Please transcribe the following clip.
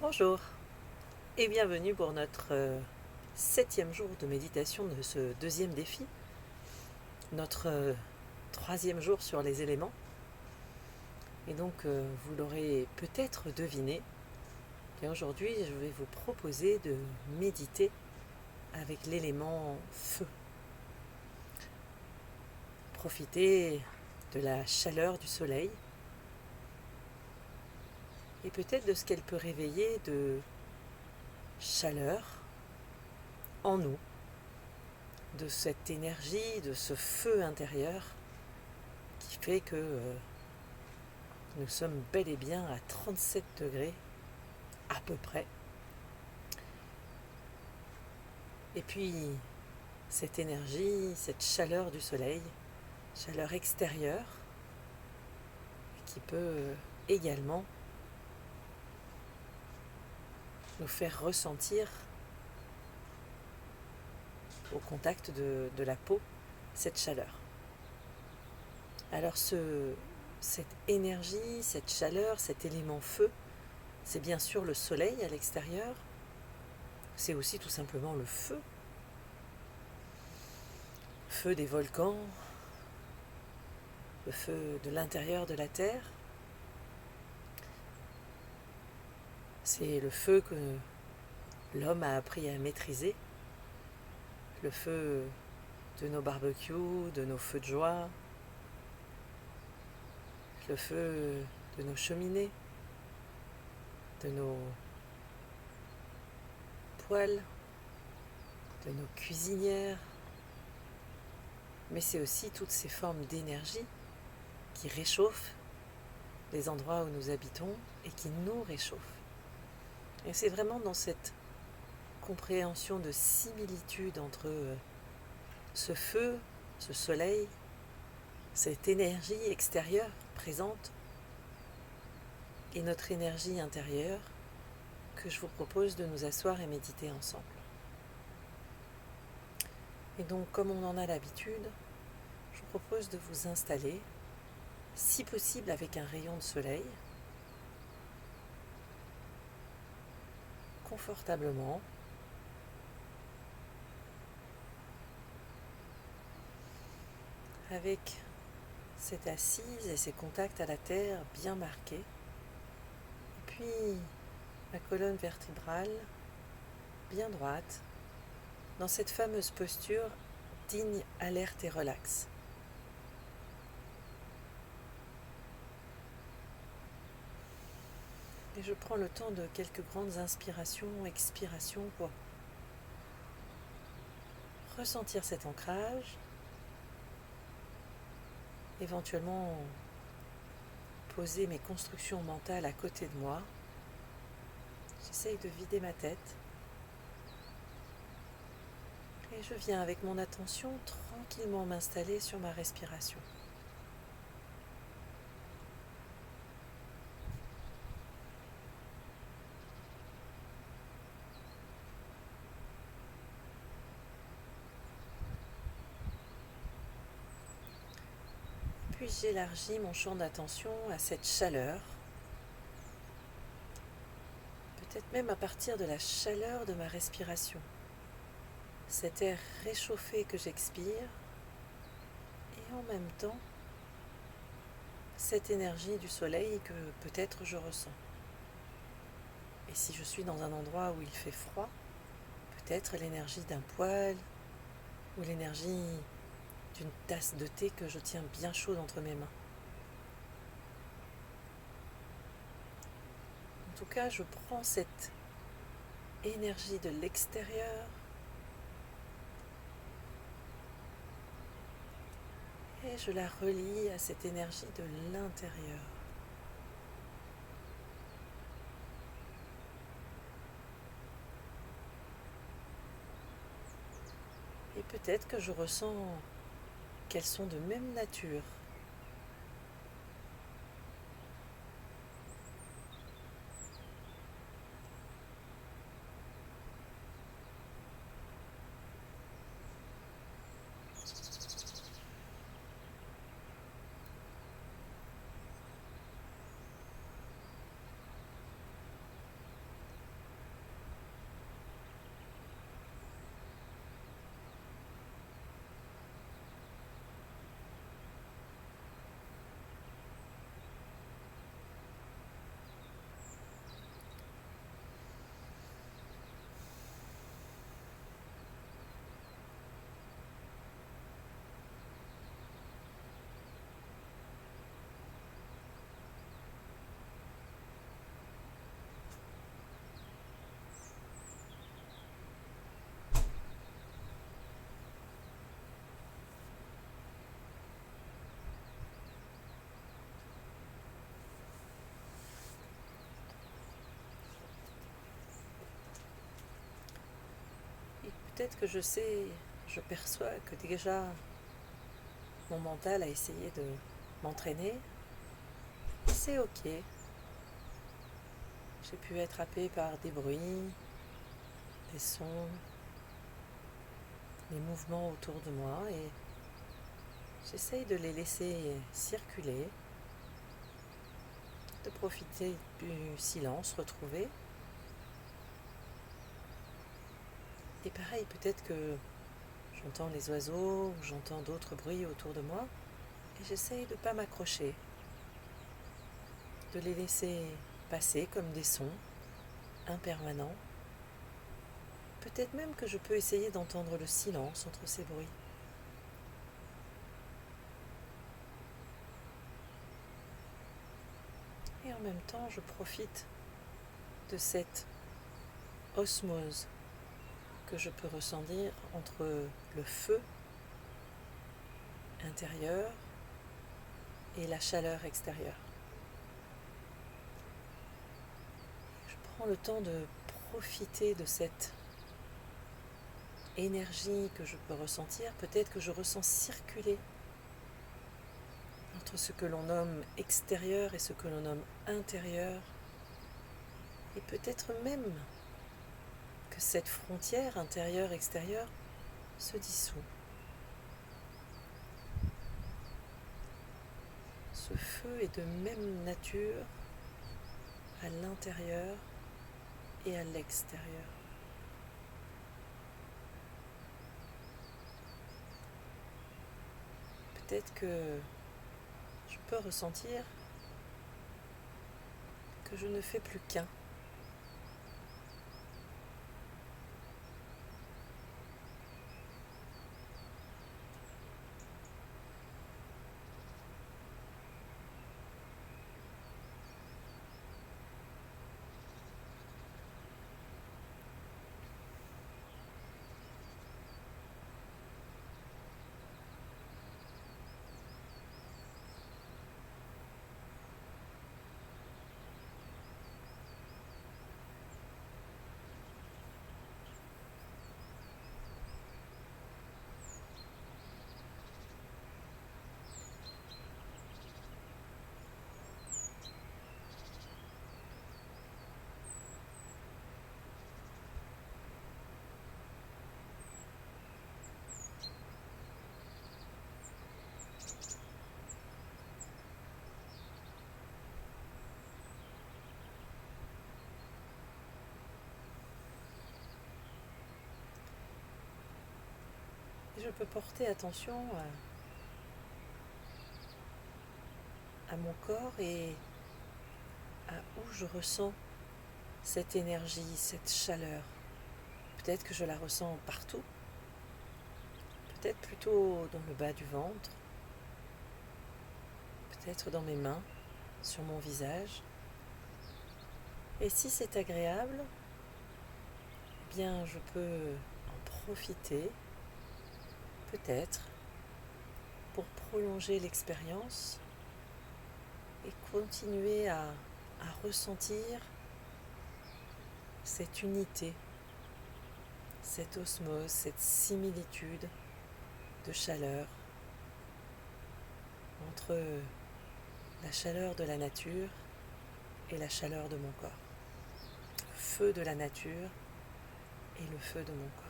Bonjour et bienvenue pour notre 7e jour de méditation de ce deuxième défi, notre 3e jour sur les éléments. Et donc vous l'aurez peut-être deviné, et aujourd'hui je vais vous proposer de méditer avec l'élément feu. Profitez de la chaleur du soleil et peut-être de ce qu'elle peut réveiller de chaleur en nous, de cette énergie, de ce feu intérieur qui fait que nous sommes bel et bien à 37 degrés à peu près. Et puis cette énergie, cette chaleur du soleil, chaleur extérieure, qui peut également nous faire ressentir au contact de la peau cette chaleur. Alors cette énergie, cette chaleur, cet élément feu, c'est bien sûr le soleil à l'extérieur, c'est aussi tout simplement le feu des volcans, le feu de l'intérieur de la Terre. C'est le feu que l'homme a appris à maîtriser, le feu de nos barbecues, de nos feux de joie, le feu de nos cheminées, de nos poêles, de nos cuisinières. Mais c'est aussi toutes ces formes d'énergie qui réchauffent les endroits où nous habitons et qui nous réchauffent. Et c'est vraiment dans cette compréhension de similitude entre ce feu, ce soleil, cette énergie extérieure présente et notre énergie intérieure que je vous propose de nous asseoir et méditer ensemble. Et donc, comme on en a l'habitude, je vous propose de vous installer, si possible avec un rayon de soleil, confortablement, avec cette assise et ces contacts à la terre bien marqués, et puis la colonne vertébrale bien droite, dans cette fameuse posture digne, alerte et relaxe. Et je prends le temps de quelques grandes inspirations, expirations pour ressentir cet ancrage, éventuellement poser mes constructions mentales à côté de moi. J'essaye de vider ma tête et je viens avec mon attention tranquillement m'installer sur ma respiration. Puis j'élargis mon champ d'attention à cette chaleur, peut-être même à partir de la chaleur de ma respiration. Cet air réchauffé que j'expire et en même temps cette énergie du soleil que peut-être je ressens. Et si je suis dans un endroit où il fait froid, peut-être l'énergie d'un poêle ou l'énergie d'une tasse de thé que je tiens bien chaude entre mes mains. En tout cas, je prends cette énergie de l'extérieur et je la relie à cette énergie de l'intérieur. Et peut-être que je ressens qu'elles sont de même nature. peut-être que je perçois que déjà mon mental a essayé de m'entraîner. C'est ok. J'ai pu être happé par des bruits, des sons, les mouvements autour de moi et j'essaye de les laisser circuler, de profiter du silence retrouvé. Et pareil, peut-être que j'entends les oiseaux ou j'entends d'autres bruits autour de moi et j'essaye de ne pas m'accrocher, de les laisser passer comme des sons impermanents. Peut-être même que je peux essayer d'entendre le silence entre ces bruits. Et en même temps, je profite de cette osmose que je peux ressentir entre le feu intérieur et la chaleur extérieure. Je prends le temps de profiter de cette énergie que je peux ressentir. Peut-être que je ressens circuler entre ce que l'on nomme extérieur et ce que l'on nomme intérieur. Et peut-être même que cette frontière intérieure-extérieure se dissout. Ce feu est de même nature à l'intérieur et à l'extérieur. Peut-être que je peux ressentir que je ne fais plus qu'un. Et je peux porter attention à mon corps et à où je ressens cette énergie, cette chaleur. Peut-être que je la ressens partout, peut-être plutôt dans le bas du ventre, peut-être dans mes mains, sur mon visage. Et si c'est agréable, eh bien je peux en profiter, peut-être, pour prolonger l'expérience et continuer à ressentir cette unité, cette osmose, cette similitude de chaleur entre la chaleur de la nature et la chaleur de mon corps, le feu de la nature et le feu de mon corps.